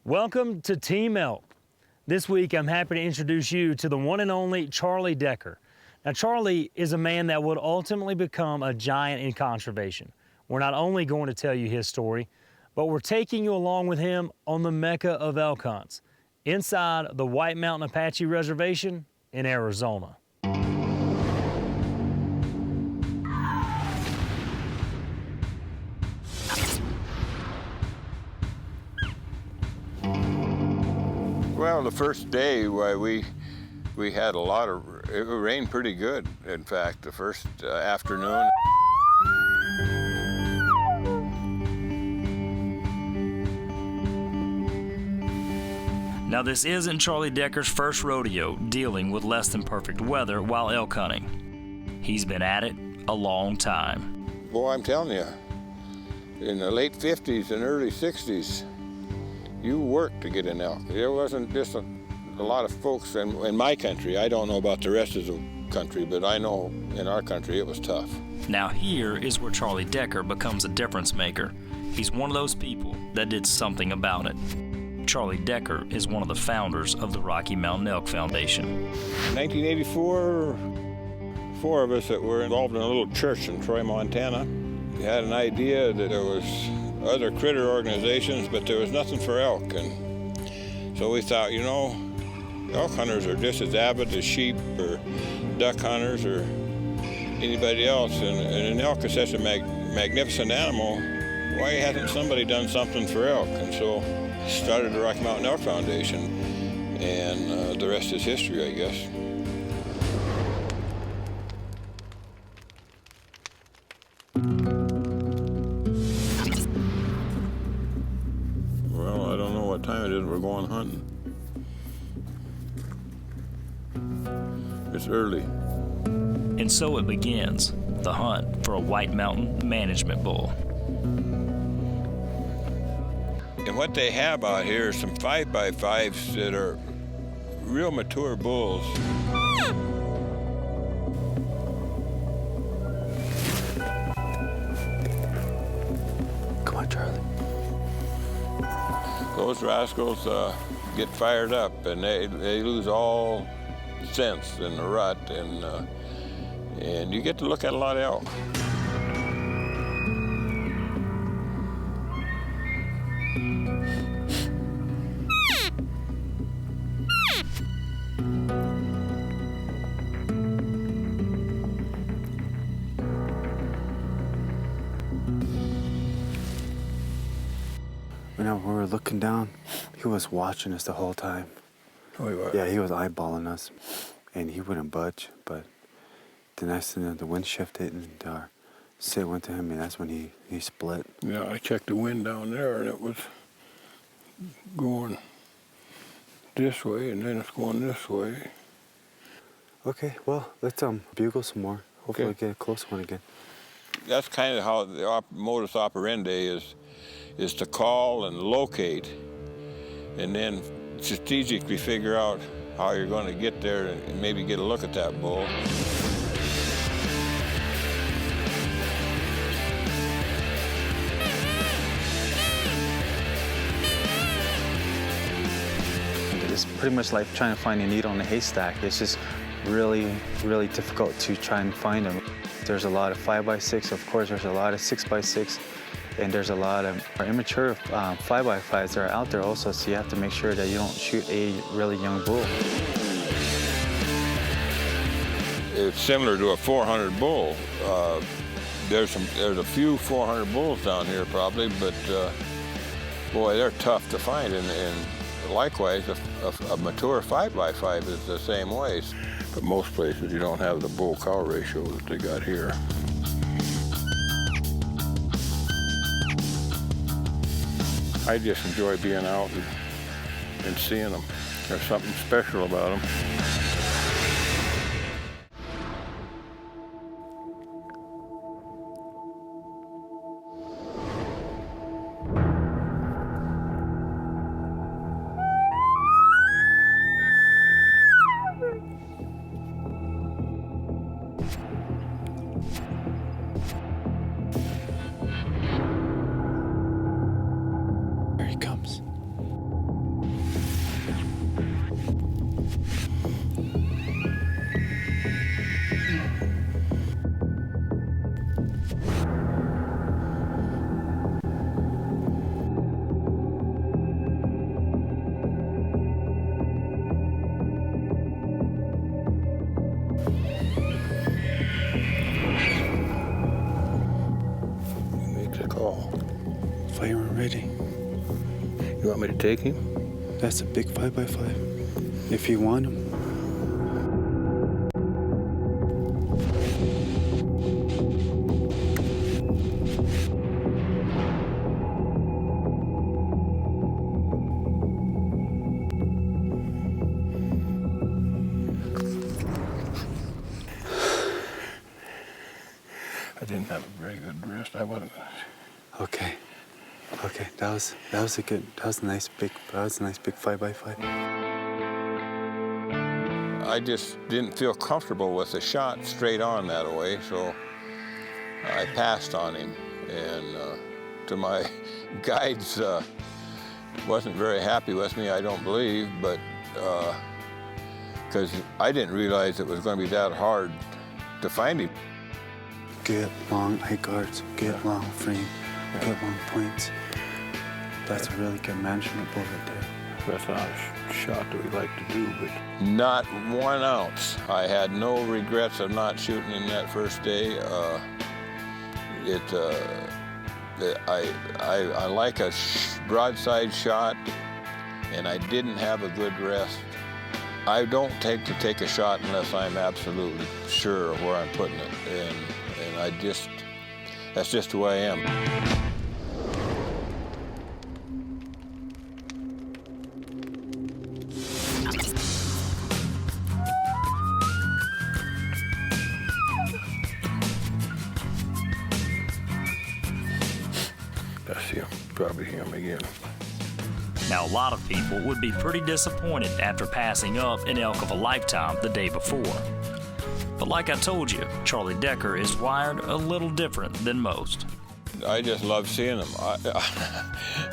Welcome to Team Elk. This week, I'm happy to introduce you to the one and only Charlie Decker. Now, Charlie is a man that would ultimately become a giant in conservation. We're not only going to tell you his story, but we're taking you along with him on the Mecca of elk hunts, inside the White Mountain Apache Reservation in Arizona. Well, the first day, we had a lot of, it rained pretty good, in fact, the first afternoon. Now, this isn't Charlie Decker's first rodeo dealing with less than perfect weather while elk hunting. He's been at it a long time. Boy, I'm telling you, in the late 50s and early 60s, you worked to get an elk. There wasn't just a lot of folks in my country. I don't know about the rest of the country, but I know in our country it was tough. Now here is where Charlie Decker becomes a difference maker. He's one of those people that did something about it. Charlie Decker is one of the founders of the Rocky Mountain Elk Foundation. In 1984, four of us that were involved in a little church in Troy, Montana, we had an idea that there was other critter organizations, but there was nothing for elk. And so we thought, you know, elk hunters are just as avid as sheep or duck hunters or anybody else. And an elk is such a magnificent animal. Why hasn't somebody done something for elk? And so started the Rocky Mountain Elk Foundation, and the rest is history, I guess. Well, I don't know what time it is. We're going hunting. It's early. And so it begins, the hunt for a White Mountain management bull. And what they have out here is some 5x5s that are real mature bulls. Come on, Charlie. Those rascals get fired up, and they lose all sense in the rut, and you get to look at a lot of elk. When we were looking down, he was watching us the whole time. Oh, he was? Yeah, he was eyeballing us, and he wouldn't budge. But the next thing, the wind shifted, and our sit went to him, and that's when he split. Yeah, I checked the wind down there, and it was going this way, and then it's going this way. Okay, well, let's bugle some more. Hopefully Okay. we'll get a close one again. That's kind of how the modus operandi is to call and locate, and then strategically figure out how you're going to get there and maybe get a look at that bull. It's pretty much like trying to find a needle in a haystack. It's just really, really difficult to try and find them. There's a lot of 5x6, of course, there's a lot of 6x6, and there's a lot of immature 5x5s that are out there also, so you have to make sure that you don't shoot a really young bull. It's similar to a 400 bull. There's a few 400 bulls down here probably, but boy, they're tough to find, and likewise, a mature 5x5 is the same way. But most places you don't have the bull-cow ratio that they got here. I just enjoy being out and seeing them. There's something special about them. Here he comes. the call? Fire and ready. You want me to take him? That's a big 5x5. If you want him. I didn't have a very good wrist. I wasn't. Okay. Okay, that was a nice big 5x5. I just didn't feel comfortable with the shot straight on that way, so I passed on him. And to my guides, wasn't very happy with me, I don't believe, but because I didn't realize it was going to be that hard to find him. Get long eye guards, get long frame, get long points. That's a really good management bull right there. That's not a shot that we like to do, but not 1 ounce. I had no regrets of not shooting him that first day. I like a broadside shot, and I didn't have a good rest. I don't take a shot unless I'm absolutely sure of where I'm putting it, and that's just who I am. That's him, probably him again. Now, a lot of people would be pretty disappointed after passing up an elk of a lifetime the day before. But like I told you, Charlie Decker is wired a little different than most. I just love seeing them.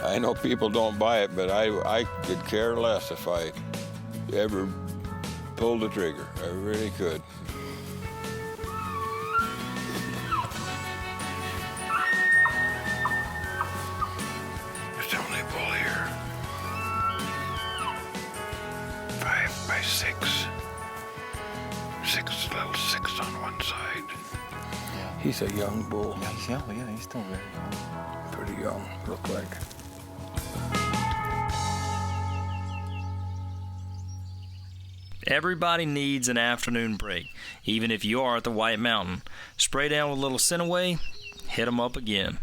I know people don't buy it, but I could care less if I ever pulled the trigger. I really could. It's only a bull here. 5x6. Little six on one side. He's a young bull. Yeah, he's young. Yeah, he's still very young. Pretty young, look like. Everybody needs an afternoon break, even if you are at the White Mountain. Spray down with a little Scent-A-Way, hit 'em up again.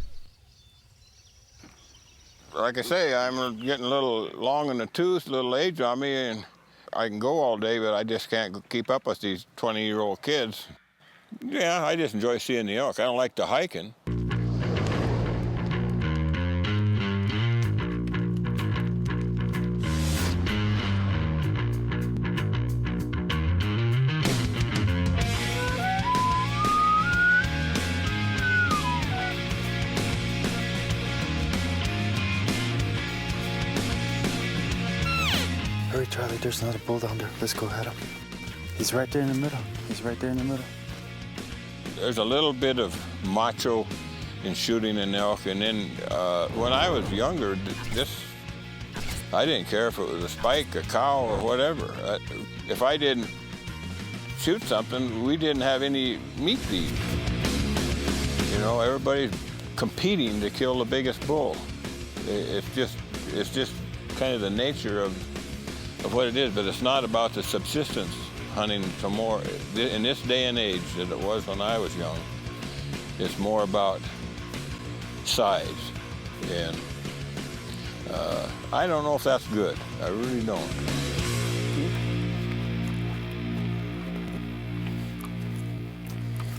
Like I say, I'm getting a little long in the tooth, a little age on me, and I can go all day, but I just can't keep up with these 20-year-old kids. Yeah, I just enjoy seeing the elk. I don't like the hiking. Hurry, Charlie, there's another bull down there. Let's go at him. He's right there in the middle. There's a little bit of macho in shooting an elk, and then when I was younger, I didn't care if it was a spike, a cow, or whatever. If I didn't shoot something, we didn't have any meat to eat. You know, everybody's competing to kill the biggest bull. It's just kind of the nature of what it is, but it's not about the subsistence hunting some more in this day and age than it was when I was young. It's more about size, and I don't know if that's good. I really don't.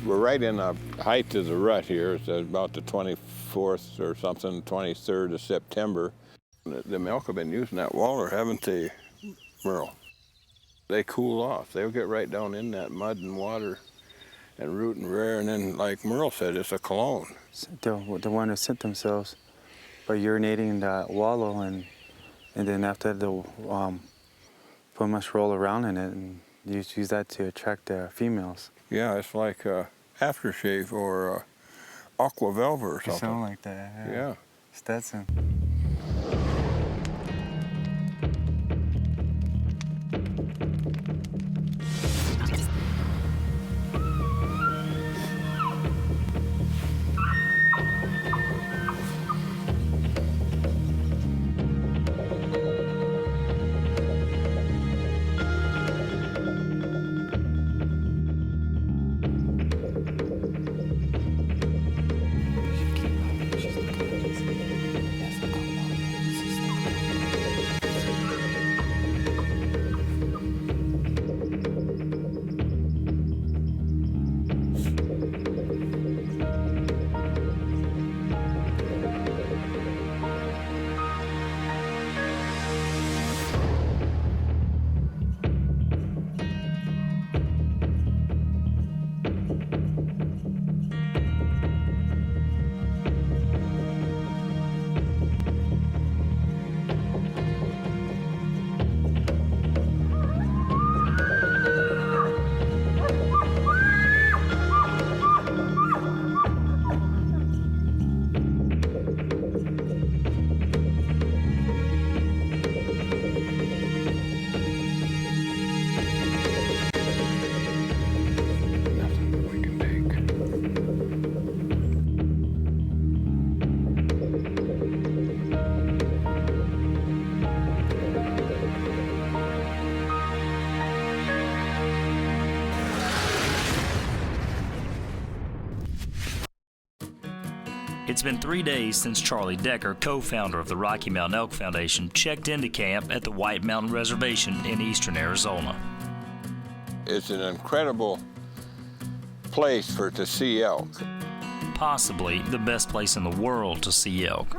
We're right in the height of the rut here. It's about the 24th or something, 23rd of September. The elk have been using that water, haven't they, Merle? They cool off. They'll get right down in that mud and water and root and rear, and then, like Merle said, it's a cologne. The one that scent themselves by urinating in that wallow, and then after they'll pretty much roll around in it, and use that to attract the females. Yeah, it's like aftershave or aqua velva or something. Something like that. Yeah. Stetson. It's been 3 days since Charlie Decker, co-founder of the Rocky Mountain Elk Foundation, checked into camp at the White Mountain Reservation in eastern Arizona. It's an incredible place to see elk. Possibly the best place in the world to see elk.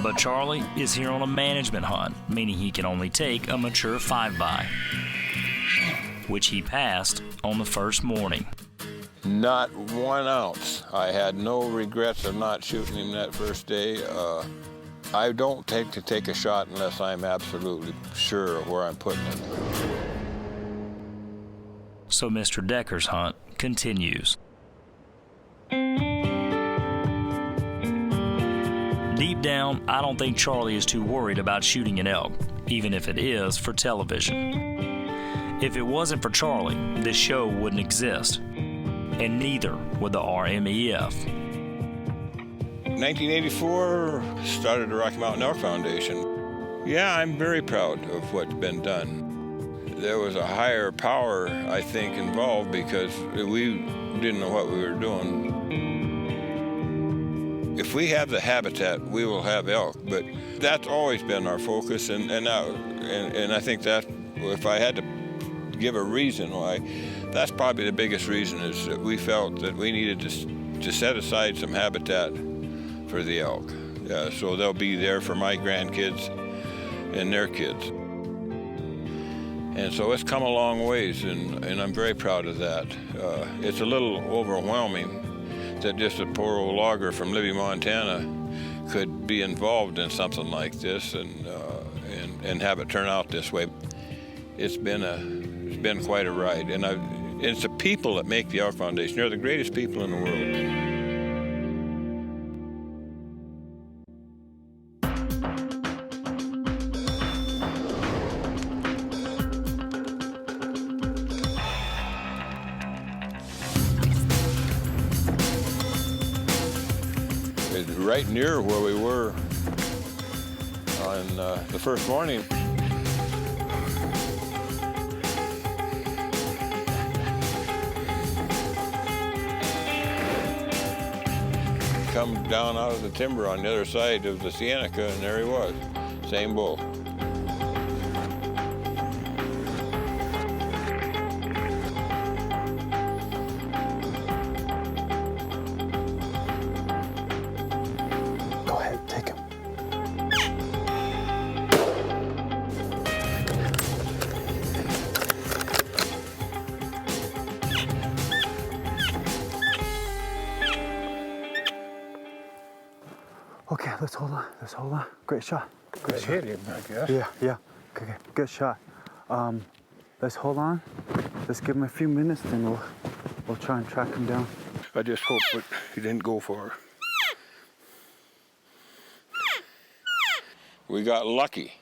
But Charlie is here on a management hunt, meaning he can only take a mature 5x, which he passed on the first morning. Not 1 ounce. I had no regrets of not shooting him that first day. I don't take a shot unless I'm absolutely sure of where I'm putting it. So Mr. Decker's hunt continues. Deep down, I don't think Charlie is too worried about shooting an elk, even if it is for television. If it wasn't for Charlie, this show wouldn't exist, and neither would the RMEF. 1984, started the Rocky Mountain Elk Foundation. Yeah, I'm very proud of what's been done. There was a higher power, I think, involved because we didn't know what we were doing. If we have the habitat, we will have elk, but that's always been our focus, and I think that if I had to give a reason why, that's probably the biggest reason, is that we felt that we needed to set aside some habitat for the elk. So they'll be there for my grandkids and their kids. And so it's come a long ways, and I'm very proud of that. It's a little overwhelming that just a poor old logger from Libby, Montana could be involved in something like this and have it turn out this way. It's been quite a ride, and it's the people that make the Elk Foundation. They're the greatest people in the world. Right near where we were on the first morning. Come down out of the timber on the other side of the Cienega, and there he was, same bull. Okay, let's hold on. Great shot. Great shot. Hit him, I guess. Yeah. Okay, good shot. Let's hold on. Let's give him a few minutes, then we'll try and track him down. I just hope that he didn't go far. We got lucky.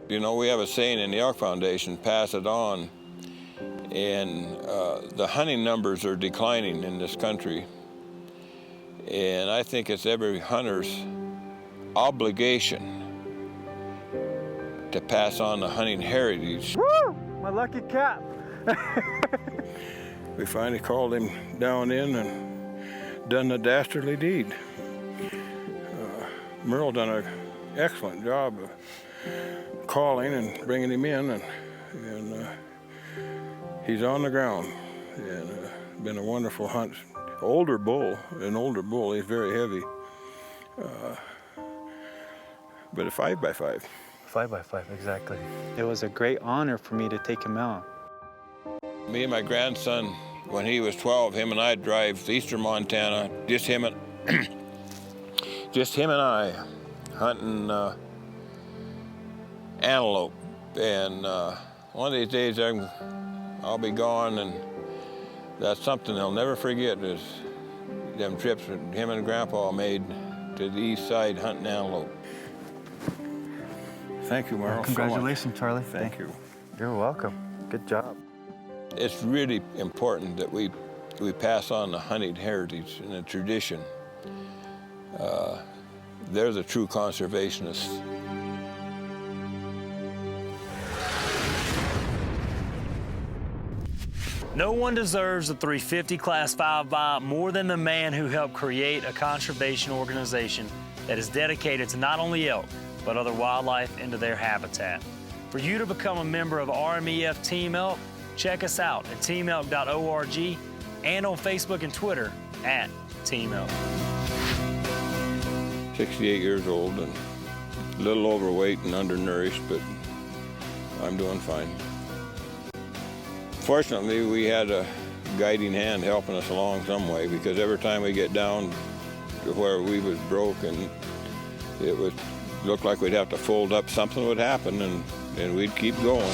You know, we have a saying in the Elk Foundation, pass it on, and the hunting numbers are declining in this country. And I think it's every hunter's obligation to pass on the hunting heritage. Woo! My lucky cap! We finally called him down in and done the dastardly deed. Merle done an excellent job of calling and bringing him in, and he's on the ground, and been a wonderful hunt. An older bull, he's very heavy, but a 5x5. 5x5, exactly. It was a great honor for me to take him out. Me and my grandson, when he was 12, him and I drive to eastern Montana, just him and I, hunting antelope. And one of these days I'll be gone, and that's something they'll never forget, is them trips that him and Grandpa made to the east side hunting antelope. Thank you, Merle. Congratulations, Charlie. Thank you. You're welcome. Good job. It's really important that we They're the true conservationists. No one deserves a 350 Class 5 more than the man who helped create a conservation organization that is dedicated to not only elk, but other wildlife into their habitat. For you to become a member of RMEF Team Elk, check us out at teamelk.org and on Facebook and Twitter at Team Elk. 68 years old and a little overweight and undernourished, but I'm doing fine. Fortunately, we had a guiding hand helping us along some way, because every time we get down to where we was broke and it would look like we'd have to fold up, something would happen and we'd keep going.